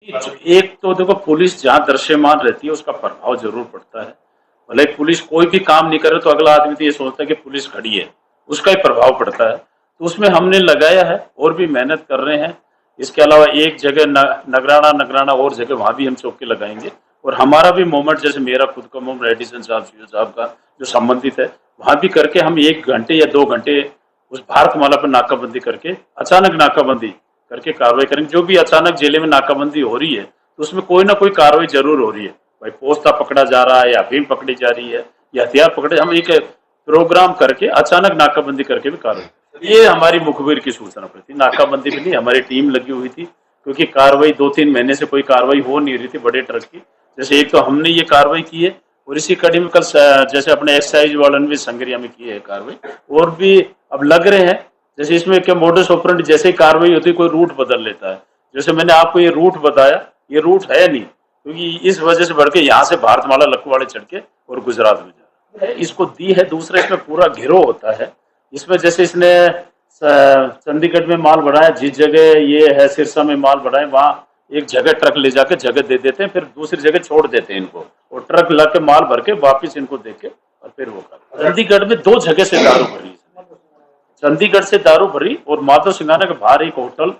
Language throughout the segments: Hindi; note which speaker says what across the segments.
Speaker 1: एक तो देखो, पुलिस जहाँ दृश्यमान रहती है उसका प्रभाव जरूर पड़ता है। भले पुलिस कोई भी काम नहीं करे तो अगला आदमी तो ये सोचता है कि पुलिस खड़ी है, उसका ही प्रभाव पड़ता है। तो उसमें हमने लगाया है और भी मेहनत कर रहे हैं। इसके अलावा एक जगह नगराना नगराना और जगह वहां भी हम चौकी लगाएंगे। और हमारा भी मूवमेंट, जैसे मेरा खुद का मूवमेंट एडिशन साहब साहब का जो संबंधित है, वहां भी करके हम 1 घंटे या 2 घंटे उस भारतमाला पर नाकाबंदी करके, अचानक नाकाबंदी करके कार्रवाई करेंगे। जो भी अचानक जिले में नाकाबंदी हो रही है तो उसमें कोई ना कोई कार्रवाई जरूर हो रही है। भाई पोस्ता पकड़ा जा रहा है या अफीम पकड़ी जा रही है या हथियार पकड़े, हम एक प्रोग्राम करके अचानक नाकाबंदी करके भी कार्रवाई। ये हमारी मुखबिर की सूचना पर थी, नाकाबंदी भी नहीं, हमारी टीम लगी हुई थी। क्योंकि कार्रवाई 2-3 महीने से कोई कार्रवाई हो नहीं रही थी बड़े ट्रक की। जैसे एक तो हमने ये कार्रवाई की है और इसी कड़ी में कल जैसे अपने एक्साइज वालों ने भी संग्रिया में की है कार्रवाई, और भी अब लग रहे हैं। जैसे इसमें क्या मोडस ऑपरेंडी, जैसे ही कार्रवाई होती है कोई रूट बदल लेता है। जैसे मैंने आपको ये रूट बताया, ये रूट है नहीं, क्योंकि इस वजह से बढ़ के यहाँ से भारतमाला लखवाड़े चढ़ के और गुजरात में जा रहा है। इसको दी है। दूसरा, इसमें पूरा गिरोह होता है। इसमें जैसे इसने चंडीगढ़ में माल बढ़ाया, जिस जगह ये है सिरसा में माल बढ़ाए, वहां एक जगह ट्रक ले जाके जगह दे देते हैं, फिर दूसरी जगह छोड़ देते हैं इनको, और ट्रक ला के माल भर के वापिस इनको दे के और फिर वो कर। चंडीगढ़ में 2 जगह से दारू भरी, चंडीगढ़ से दारू भरी और माधव सिंघाना के बाहर एक होटल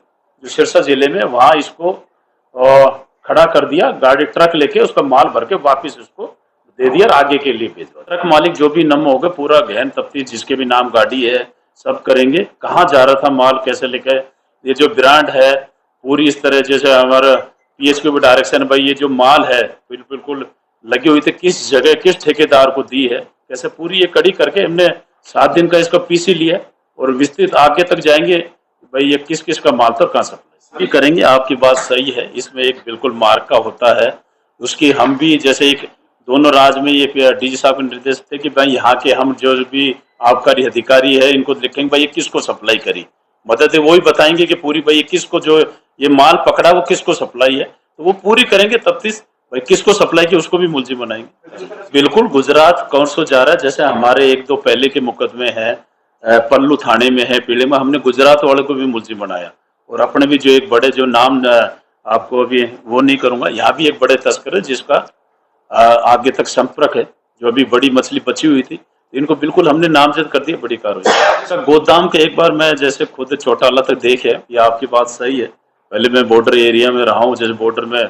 Speaker 1: जो सिरसा जिले में, वहां इसको खड़ा कर दिया, गाड़ी ट्रक लेके उसका माल भर के वापिस उसको दे दिया और आगे के लिए भेज दिया। ट्रक मालिक जो भी नम हो गए, पूरा गहन तफ्तीश, जिसके भी नाम गाड़ी है सब करेंगे, कहाँ जा रहा था माल, कैसे लेके, ये जो ब्रांड है पूरी इस तरह, जैसे हमारा पीएचक्यू भी डायरेक्शन, भाई ये जो माल है बिल्कुल लगी हुई थी, किस जगह किस ठेकेदार को दी है, कैसे, पूरी ये कड़ी करके हमने 7 दिन का इसका पीसी लिया और विस्तृत आगे तक जाएंगे भाई ये किस किस का माल था, कहाँ सप्लाई करेंगे। आपकी बात सही है, इसमें एक बिल्कुल मार्क का होता है उसकी। हम भी जैसे एक दोनों राज्य में ये डीजी साहब के निर्देश थे कि भाई यहाँ के हम जो भी आबकारी अधिकारी है इनको लिखेंगे भाई ये किसको सप्लाई करी, मदद है वो ही बताएंगे कि पूरी भाई ये किसको, जो ये माल पकड़ा वो किसको सप्लाई है, तो वो पूरी करेंगे तफ्तीश, भाई किसको सप्लाई की उसको भी मुलजिम बनाएंगे। बिल्कुल, गुजरात कौन सो जा रहा है। जैसे हमारे 1-2 पहले के मुकदमे हैं, पल्लू थाने में है, पीले में, हमने गुजरात वाले को भी मुलजिम बनाया। और अपने भी जो एक बड़े, जो नाम आपको अभी वो नहीं करूंगा, यहाँ भी एक बड़े तस्कर है जिसका आगे तक संपर्क है, जो अभी बड़ी मछली बची हुई थी, इनको बिल्कुल हमने नामजद कर दिया, बड़ी कार्रवाई। गोदाम के एक बार मैं जैसे खुद चौटाला तक देखे, ये आपकी बात सही है, पहले मैं बॉर्डर एरिया में रहा हूँ, जैसे बॉर्डर में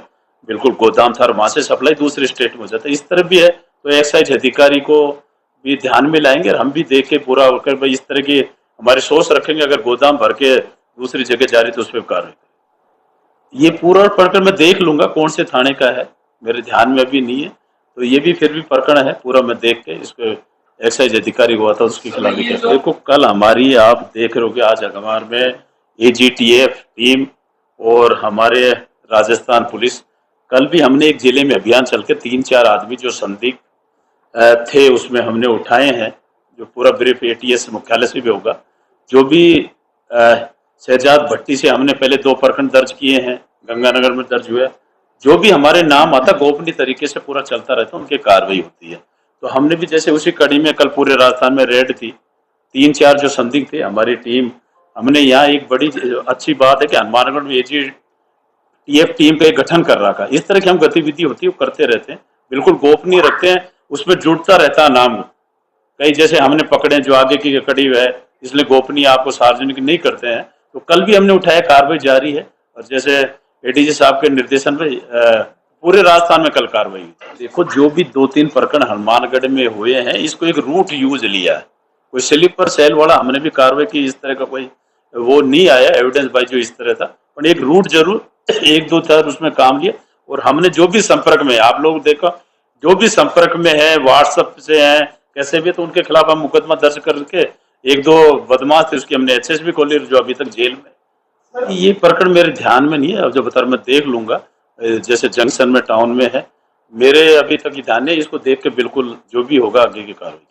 Speaker 1: बिल्कुल गोदाम था और वहां से सप्लाई दूसरे स्टेट में हो जाता है, इस तरह भी है। तो एक्साइज अधिकारी को भी ध्यान में लाएंगे और हम भी देख के पूरा होकर भाई इस तरह की हमारी सोच रखेंगे, अगर गोदाम भर के दूसरी जगह जा रही तो उस पर कार्रवाई। ये पूरा पढ़कर मैं देख लूंगा कौन से थाने का है, मेरे ध्यान में अभी नहीं है, तो ये भी फिर भी प्रकरण है, पूरा मैं देख के इसको एक्साइज अधिकारी हुआ था उसके खिलाफ भी। देखो कल हमारी, आप देख रहे हो कि आज अखबार में AGTF टीम और हमारे राजस्थान पुलिस, कल भी हमने एक जिले में अभियान चल के 3-4 आदमी जो संदिग्ध थे उसमें हमने उठाए हैं, जो पूरा ब्रीफ ATS मुख्यालय से भी होगा। जो भी शहजाद भट्टी से हमने पहले 2 प्रकरण दर्ज किए हैं, गंगानगर में दर्ज हुआ, जो भी हमारे नाम आता गोपनीय तरीके से पूरा चलता रहता, उनकी कार्रवाई होती है। तो हमने भी जैसे उसी कड़ी में कल पूरे राजस्थान में रेड थी, 3-4 जो संदिग्ध थे, हमारी टीम, हमने यहाँ एक बड़ी अच्छी बात है कि हनुमानगढ़ में AGTF टीम का एक गठन कर रखा है। इस तरह की हम गतिविधि होती है वो करते रहते हैं, बिल्कुल गोपनीय रखते हैं, उसमें जुड़ता रहता है नाम। कई जैसे हमने पकड़े जो आगे की कड़ी है, इसलिए गोपनीय आपको सार्वजनिक नहीं करते हैं। तो कल भी हमने उठाया, कार्रवाई जारी है, और जैसे ADG साहब के निर्देशन में पूरे राजस्थान में कल कार्रवाई हुई। देखो जो भी 2-3 प्रकरण हनुमानगढ़ में हुए हैं, इसको एक रूट यूज लिया है, कोई स्लीपर सेल वाला हमने भी कार्रवाई की, इस तरह का कोई वो नहीं आया एविडेंस भाई जो इस तरह था, पर एक रूट जरूर 1-2 था उसमें काम लिया। और हमने जो भी संपर्क में, आप लोग देखो जो भी संपर्क में है, व्हाट्सएप से है, कैसे भी, तो उनके खिलाफ हम मुकदमा दर्ज करके 1-2 बदमाश थे उसकी हमने HS भी खोली, जो अभी तक जेल में। ये प्रकरण मेरे ध्यान में नहीं है, अब जो बता मैं देख लूंगा, जैसे जंक्शन में टाउन में है, मेरे अभी तक ध्यान नहीं, इसको देख के बिल्कुल जो भी होगा आगे की कार्रवाई।